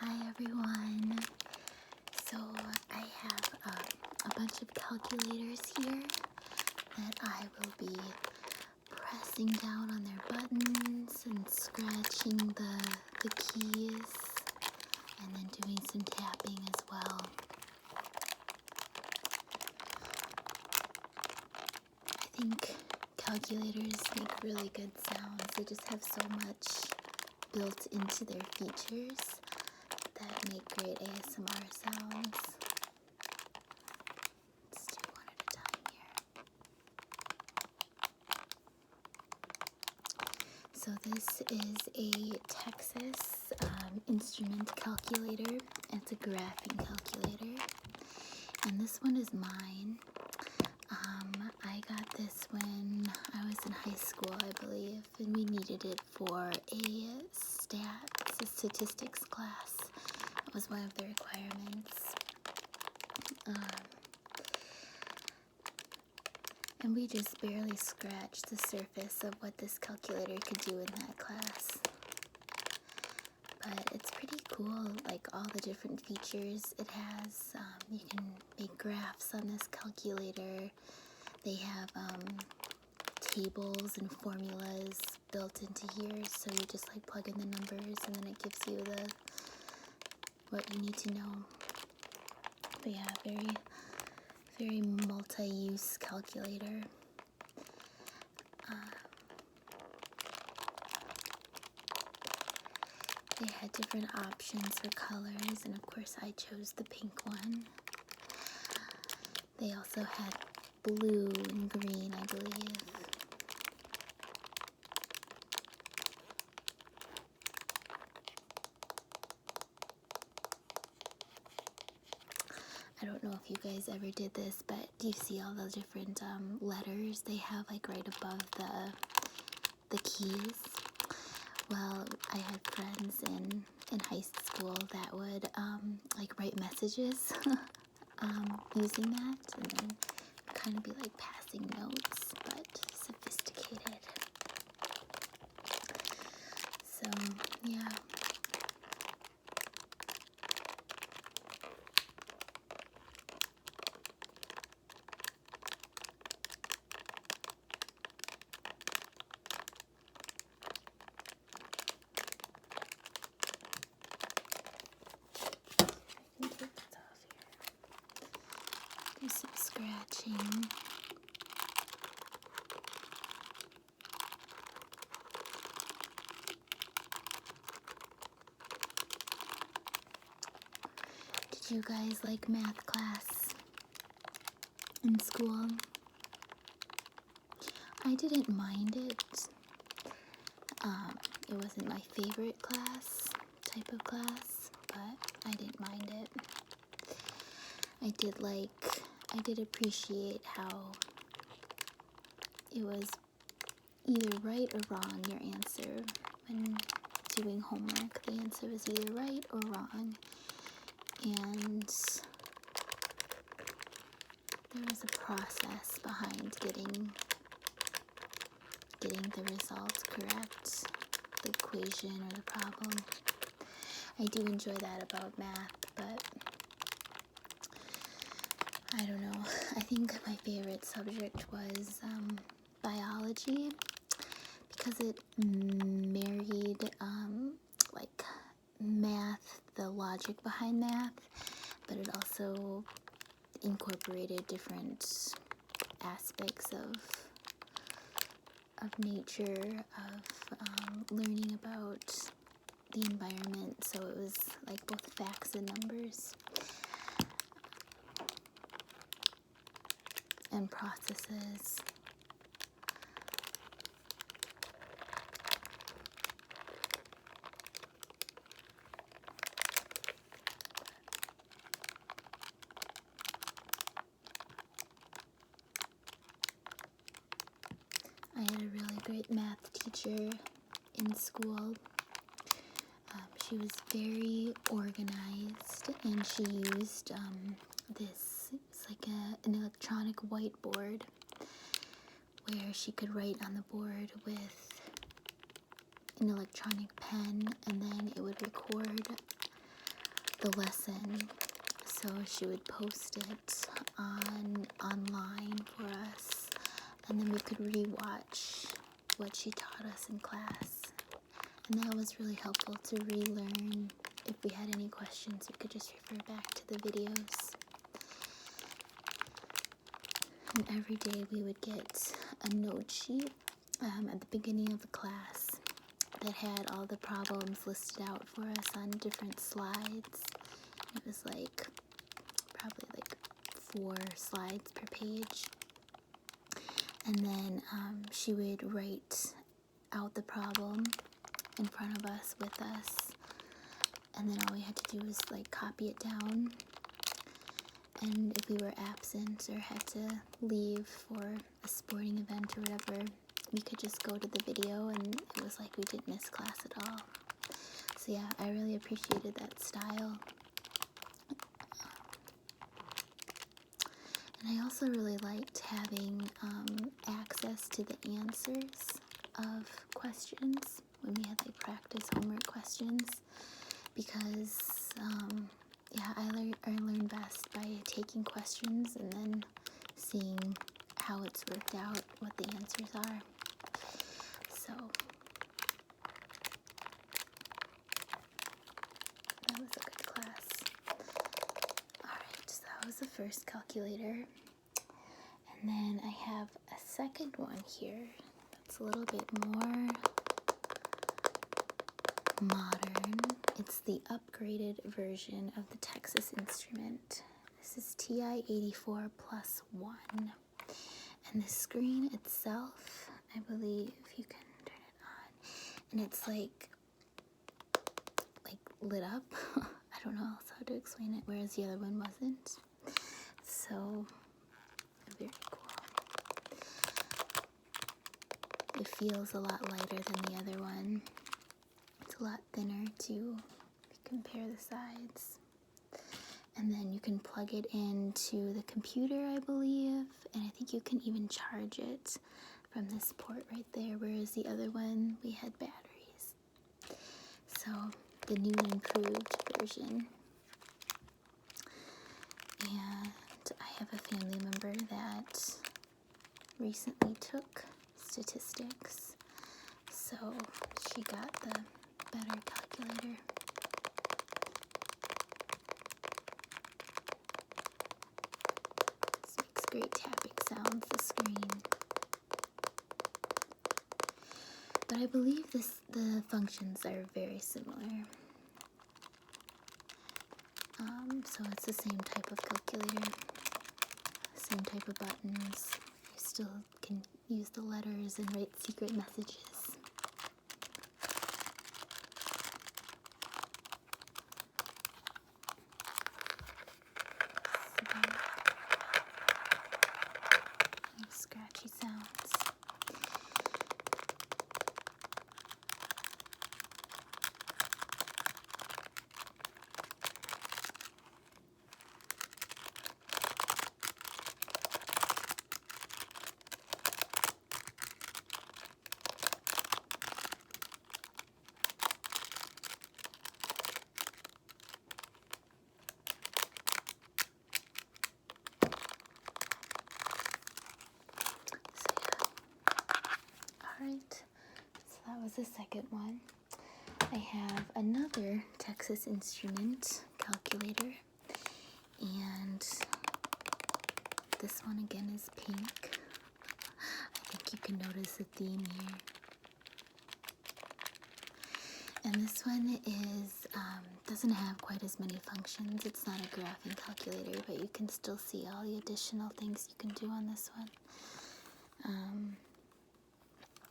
Hi everyone. So I have a bunch of calculators here that I will be pressing down on their buttons and scratching the keys and then doing some tapping as well. I think calculators make really good sounds. They just have so much built into their features that make great ASMR sounds. Let's do one at a time here. So this is a Texas instrument calculator. It's a graphing calculator, and this one is mine. I got this when I was in high school, I believe, and we needed it for a statistics class. It was one of the requirements. And we just barely scratched the surface of what this calculator could do in that class. But it's pretty cool, like all the different features it has. You can make graphs on this calculator. They have tables and formulas built into here, so you just like plug in the numbers and then it gives you what you need to know. But yeah, very multi-use calculator. They had different options for colors, and of course I chose the pink one. They also had blue and green, I believe. I don't know if you guys ever did this, but do you see all those different letters they have like right above the keys? Well, I had friends in high school that would like write messages using that, and then kind of be like passing notes, but sophisticated. So yeah. Do some scratching. Did you guys like math class in school? I didn't mind it. It wasn't my favorite type of class, but I didn't mind it. I did appreciate how it was either right or wrong, your answer. When doing homework, the answer was either right or wrong. And there was a process behind getting the results correct, the equation or the problem. I do enjoy that about math, but I don't know. I think my favorite subject was biology, because it married like math, the logic behind math, but it also incorporated different aspects of nature, of learning about the environment, so it was like both facts and numbers and processes. I had a really great math teacher in school. She was very organized, and she used it's like an electronic whiteboard where she could write on the board with an electronic pen, and then it would record the lesson. So she would post it online for us, and then we could rewatch what she taught us in class. And that was really helpful to relearn. If we had any questions, we could just refer back to the videos. And every day we would get a note sheet at the beginning of the class that had all the problems listed out for us on different slides. It was like probably like 4 slides per page. And then she would write out the problem in front of us with us. And then all we had to do was like copy it down. And if we were absent or had to leave for a sporting event or whatever, we could just go to the video and it was like we didn't miss class at all. So yeah, I really appreciated that style. And I also really liked having access to the answers of questions when we had like practice homework questions, because I learn best by taking questions and then seeing how it's worked out, what the answers are. So that was a good class. Alright, so that was the first calculator. And then I have a second one here that's a little bit more modern. It's the upgraded version of the Texas Instrument. This is TI-84 plus 1. And the screen itself, I believe you can turn it on, and it's like lit up. I don't know else how to explain it, whereas the other one wasn't. So very cool. It feels a lot lighter than the other one. It's a lot thinner too, if you compare the sides. And then you can plug it into the computer, I believe, and I think you can even charge it from this port right there, whereas the other one, we had batteries. So the new and improved version. And I have a family member that recently took statistics, so she got the better calculator. This makes great tapping sounds, the screen. But I believe the functions are very similar. So it's the same type of calculator, same type of buttons. You still can use the letters and write secret messages. Scratchy sounds. Alright, so that was the second one. I have another Texas Instrument calculator, and this one again is pink. I think you can notice a theme here. And this one is doesn't have quite as many functions. It's not a graphing calculator, but you can still see all the additional things you can do on this one.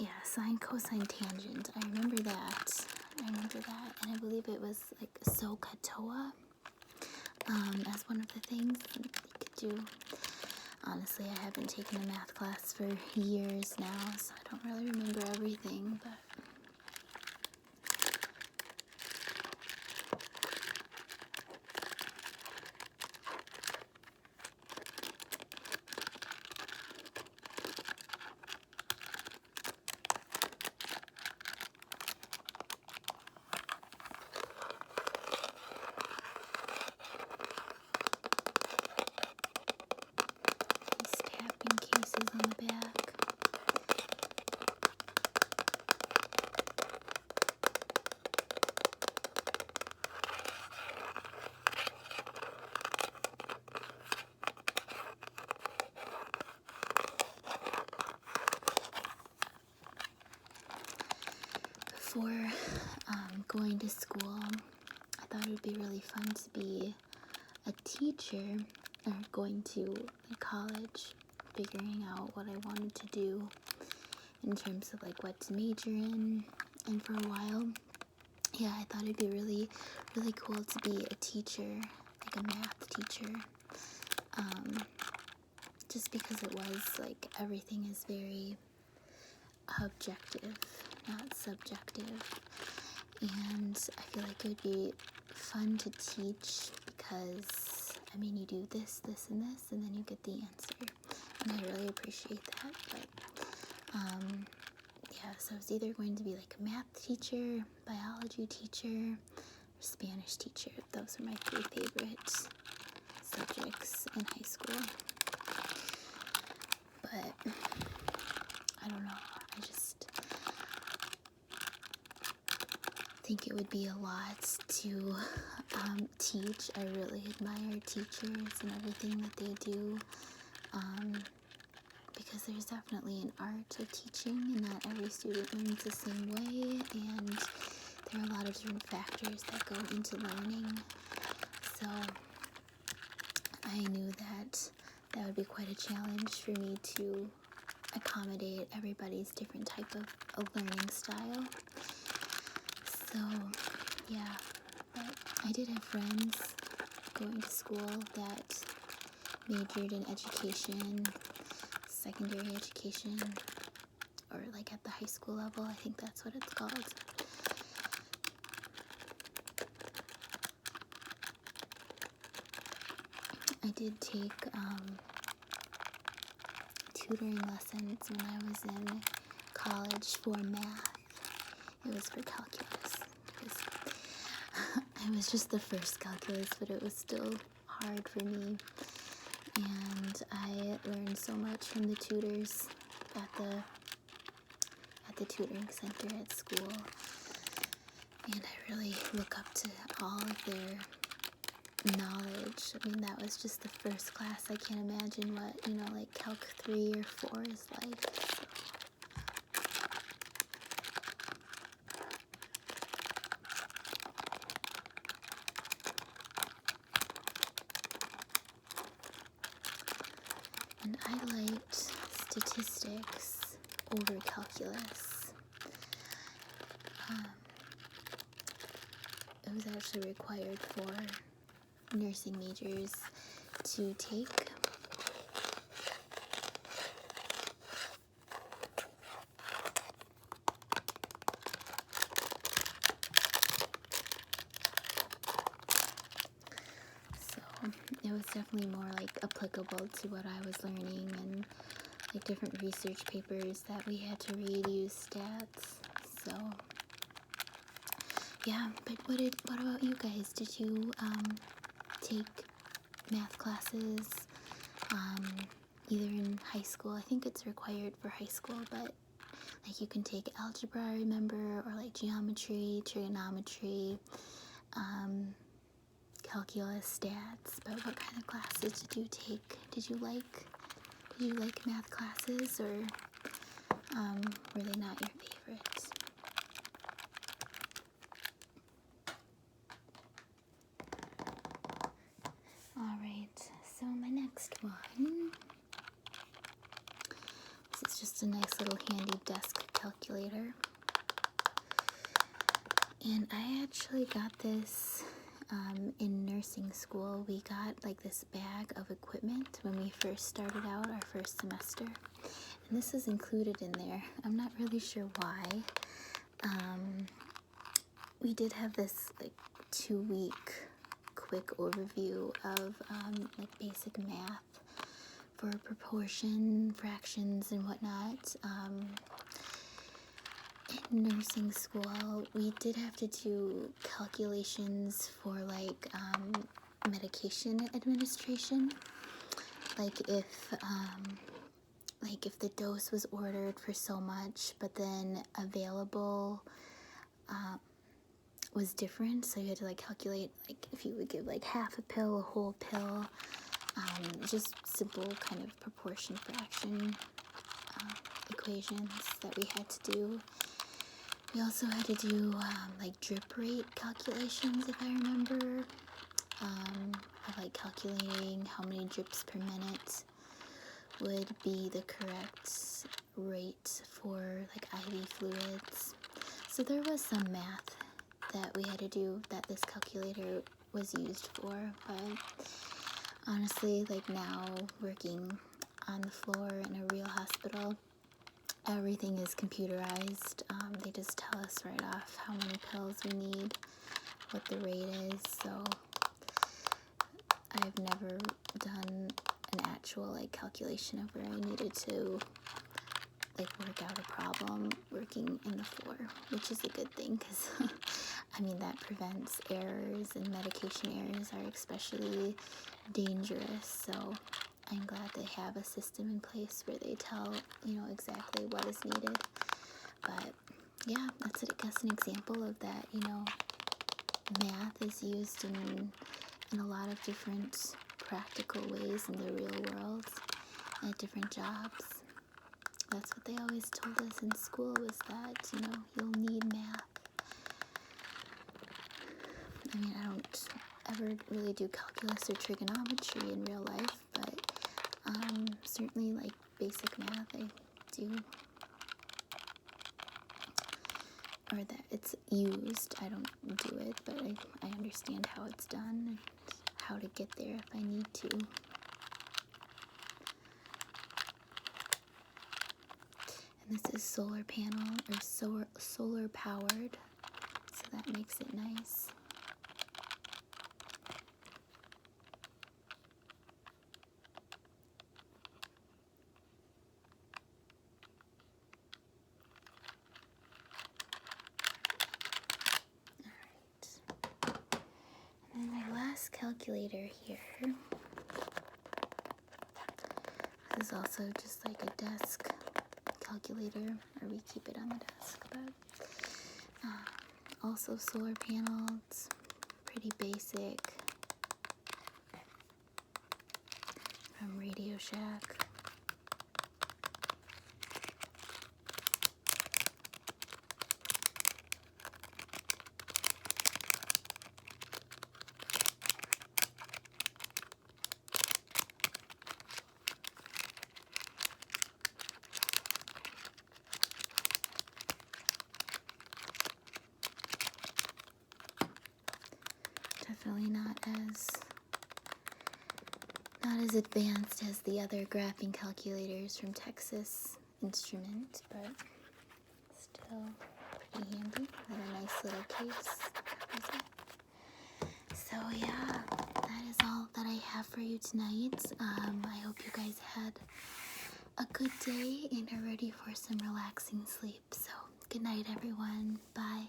Yeah, sine, cosine, tangent. I remember that. And I believe it was like SOHCAHTOA as one of the things you could do. Honestly, I haven't taken a math class for years now, so I don't really remember everything, but going to school, I thought it would be really fun to be a teacher, or going to college, figuring out what I wanted to do in terms of like what to major in. And for a while, yeah, I thought it'd be really, really cool to be a teacher, like a math teacher. Just because it was like everything is very objective, not subjective. And I feel like it would be fun to teach because, I mean, you do this, this, and this, and then you get the answer. And I really appreciate that. But, yeah, so I was either going to be like a math teacher, biology teacher, or Spanish teacher. Those are my 3 favorite subjects in high school. But I don't know, I just think it would be a lot to teach. I really admire teachers and everything that they do, because there's definitely an art of teaching, and not every student learns the same way, and there are a lot of different factors that go into learning. So I knew that that would be quite a challenge for me to accommodate everybody's different type of learning style. So yeah, but I did have friends going to school that majored in education, secondary education, or like at the high school level. I think that's what it's called. I did take tutoring lessons when I was in college for math. It was for calculus. It was just the first calculus, but it was still hard for me. And I learned so much from the tutors at the tutoring center at school. And I really look up to all of their knowledge. I mean, that was just the first class. I can't imagine what, like Calc 3 or 4 is like. And I liked statistics over calculus. It was actually required for nursing majors to take. So it was definitely more like applicable to what I was learning, and like different research papers that we had to read use stats. So yeah, but what about you guys? Did you take math classes either in high school? I think it's required for high school, but like you can take algebra, I remember, or like geometry, trigonometry, calculus, stats. But what kind of classes did you take? Did you like math classes, or were they not your favorites? Alright, so my next one, this is just a nice little handy desk calculator. And I actually got this in nursing school. We got like this bag of equipment when we first started out our first semester. And this is included in there. I'm not really sure why. We did have this like 2-week quick overview of like basic math for proportion, fractions, and whatnot. In nursing school, we did have to do calculations for like medication administration, like if the dose was ordered for so much, but then available was different, so you had to like calculate like if you would give like half a pill, a whole pill, just simple kind of proportion fraction equations that we had to do. We also had to do like drip rate calculations, if I remember, of like calculating how many drips per minute would be the correct rate for like IV fluids. So there was some math that we had to do that this calculator was used for, but honestly, like now working on the floor in a real hospital, everything is computerized. They just tell us right off how many pills we need, what the rate is. So I've never done an actual like calculation of where I needed to like work out a problem working in the floor, which is a good thing because I mean that prevents errors, and medication errors are especially dangerous. So I'm glad they have a system in place where they tell, exactly what is needed. But yeah, that's I guess an example of that, math is used in a lot of different practical ways in the real world at different jobs. That's what they always told us in school, was that, you'll need math. I mean, I don't ever really do calculus or trigonometry in real life, but certainly like basic math I do, or that it's used. I don't do it, but I understand how it's done and how to get there if I need to. And this is solar panel or solar powered, so that makes it nice. And my last calculator here. This is also just like a desk calculator, or we keep it on the desk, but also solar panels, pretty basic, from Radio Shack. Definitely not as advanced as the other graphing calculators from Texas Instrument, but still pretty handy. And a nice little case. So yeah, that is all that I have for you tonight. I hope you guys had a good day and are ready for some relaxing sleep. So good night, everyone. Bye.